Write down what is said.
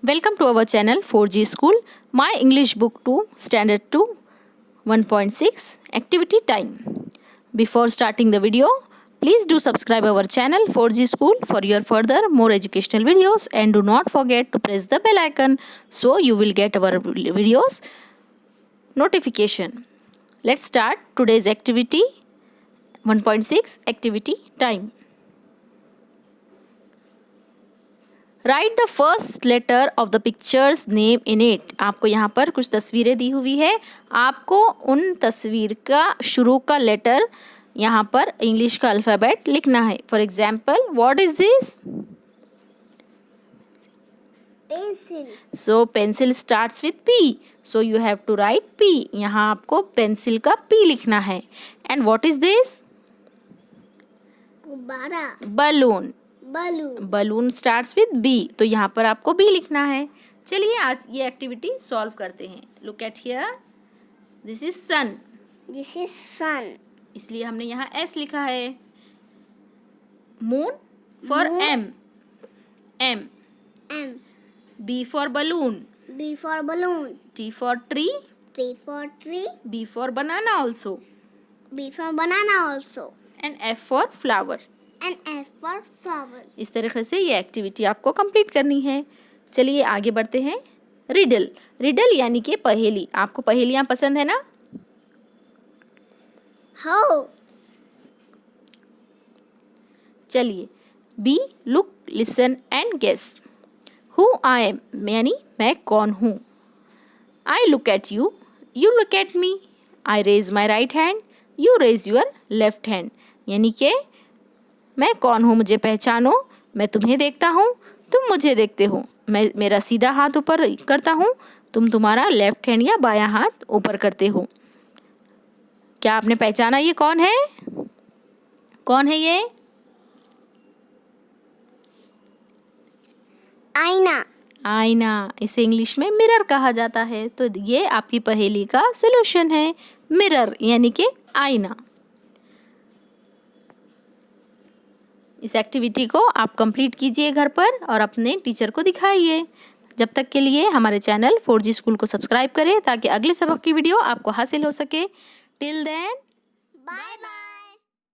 Welcome to our channel 4G School, My English Book 2, Standard 2, 1.6, Activity Time. Before starting the video, please do subscribe our channel 4G School for your further more educational videos, and do not forget to press the bell icon so you will get our videos notification. Let's start today's activity 1.6, Activity Time. Write the first letter of the pictures name in it. आपको यहाँ पर कुछ तस्वीरें दी हुई है, आपको उन तस्वीर का शुरू का लेटर यहाँ पर इंग्लिश का अल्फ़ाबेट लिखना है। For example, what is this? Pencil. So pencil starts with P, so you have to write P. यहाँ आपको पेंसिल का पी लिखना है। And what is this? गुब्बारा। Balloon. Balloon. Balloon starts with B, तो यहाँ पर आपको बी लिखना है। चलिए आज ये एक्टिविटी सॉल्व करते हैं। Look at here, this is sun. This is sun, इसलिए हमने यहाँ एस लिखा है। Moon for Moon. M, M. M. B for balloon, B for balloon. T for tree, tree for tree. B for banana also, B for banana also. And F for flower. And F for flower. इस तरीके से ये activity आपको complete करनी है। चलिए आगे बढ़ते हैं। रिडल। रिडल यानी कि पहेली। आपको पहेलियाँ पसंद है ना? हो। चलिए, be look listen and guess. Who I am यानी मैं कौन हूँ। I look at you, you look at me. I raise my right hand, you raise your left hand. यानी कि मैं कौन हूँ, मुझे पहचानो। मैं तुम्हें देखता हूँ, तुम मुझे देखते हो। मैं मेरा सीधा हाथ ऊपर करता हूँ, तुम तुम्हारा लेफ्ट हैंड या बायां हाथ ऊपर करते हो। क्या आपने पहचाना ये कौन है? कौन है ये? आईना। आईना। इसे इंग्लिश में मिरर कहा जाता है। तो ये आपकी पहेली का सलूशन है, मिरर यानी कि आईना। इस एक्टिविटी को आप कंप्लीट कीजिए घर पर और अपने टीचर को दिखाइए। जब तक के लिए हमारे चैनल 4G स्कूल को सब्सक्राइब करें ताकि अगले सबक की वीडियो आपको हासिल हो सके। Till then, bye bye.